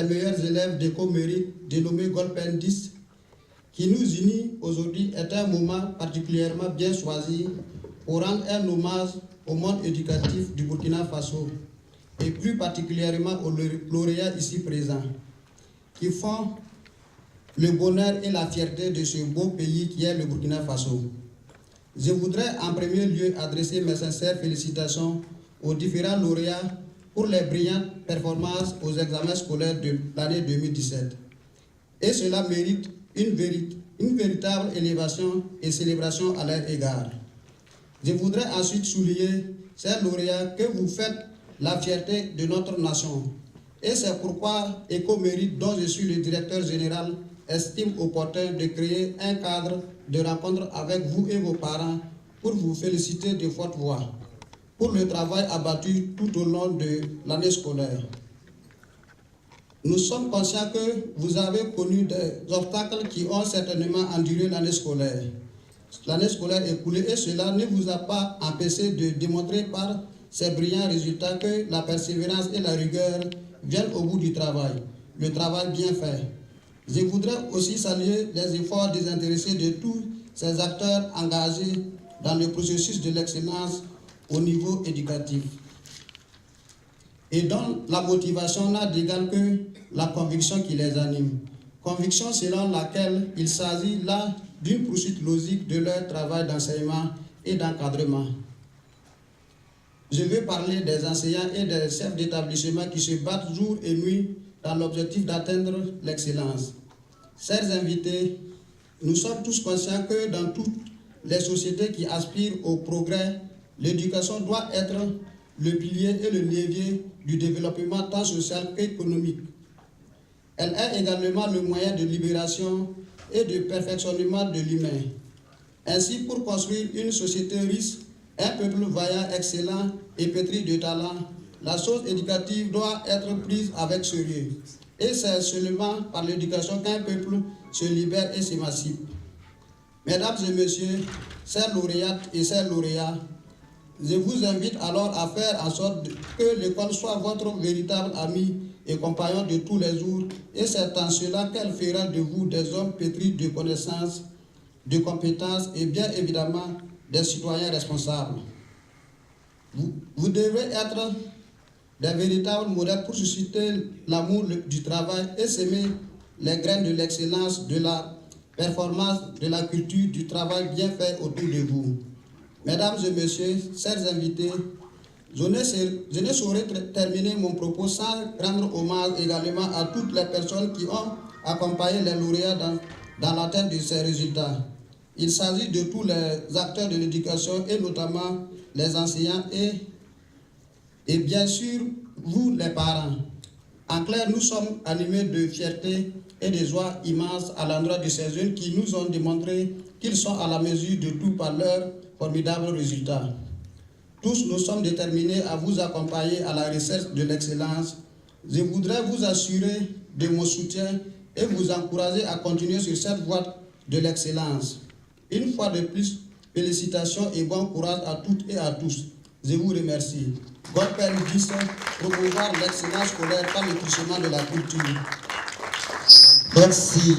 des meilleurs élèves d'éco-mérite dénommé Golpen 10, qui nous unit aujourd'hui, est un moment particulièrement bien choisi pour rendre un hommage au monde éducatif du Burkina Faso et plus particulièrement aux lauréats ici présents, qui font le bonheur et la fierté de ce beau pays qui est le Burkina Faso. Je voudrais en premier lieu adresser mes sincères félicitations aux différents lauréats pour les brillantes performances aux examens scolaires de l'année 2017. Et cela mérite une véritable élévation et célébration à leur égard. Je voudrais ensuite souligner, chers lauréats, que vous faites la fierté de notre nation. Et c'est pourquoi Éco-Mérite, dont je suis le directeur général, estime opportun de créer un cadre de rencontre avec vous et vos parents pour vous féliciter de votre voix, pour le travail abattu tout au long de l'année scolaire. Nous sommes conscients que vous avez connu des obstacles qui ont certainement enduré l'année scolaire. L'année scolaire écoulée, et cela ne vous a pas empêché de démontrer par ces brillants résultats que la persévérance et la rigueur viennent au bout du travail, le travail bien fait. Je voudrais aussi saluer les efforts désintéressés de tous ces acteurs engagés dans le processus de l'excellence au niveau éducatif, et dont la motivation n'a d'égal que la conviction qui les anime. Conviction selon laquelle il s'agit là d'une poursuite logique de leur travail d'enseignement et d'encadrement. Je veux parler des enseignants et des chefs d'établissement qui se battent jour et nuit dans l'objectif d'atteindre l'excellence. Chers invités, nous sommes tous conscients que dans toutes les sociétés qui aspirent au progrès, l'éducation doit être le pilier et le levier du développement tant social qu'économique. Elle est également le moyen de libération et de perfectionnement de l'humain. Ainsi, pour construire une société riche, un peuple vaillant, excellent et pétri de talent, la chose éducative doit être prise avec sérieux. Et c'est seulement par l'éducation qu'un peuple se libère et s'émancipe. Mesdames et messieurs, chers lauréates et chers lauréats, je vous invite alors à faire en sorte que l'école soit votre véritable ami et compagnon de tous les jours, et c'est en cela qu'elle fera de vous des hommes pétris de connaissances, de compétences et bien évidemment des citoyens responsables. Vous devez être des véritables modèles pour susciter l'amour du travail et semer les graines de l'excellence, de la performance, de la culture, du travail bien fait autour de vous. Mesdames et messieurs, chers invités, je ne saurais terminer mon propos sans rendre hommage également à toutes les personnes qui ont accompagné les lauréats dans l'atteinte de ces résultats. Il s'agit de tous les acteurs de l'éducation et notamment les enseignants et bien sûr vous les parents. En clair, nous sommes animés de fierté et de joie immense à l'endroit de ces jeunes qui nous ont démontré qu'ils sont à la mesure de tout par leurs formidables résultats. Tous nous sommes déterminés à vous accompagner à la recherche de l'excellence. Je voudrais vous assurer de mon soutien et vous encourager à continuer sur cette voie de l'excellence. Une fois de plus, félicitations et bon courage à toutes et à tous. Je vous remercie. Golpen 10, promouvoir l'excellence scolaire par le truchement de la culture. Merci.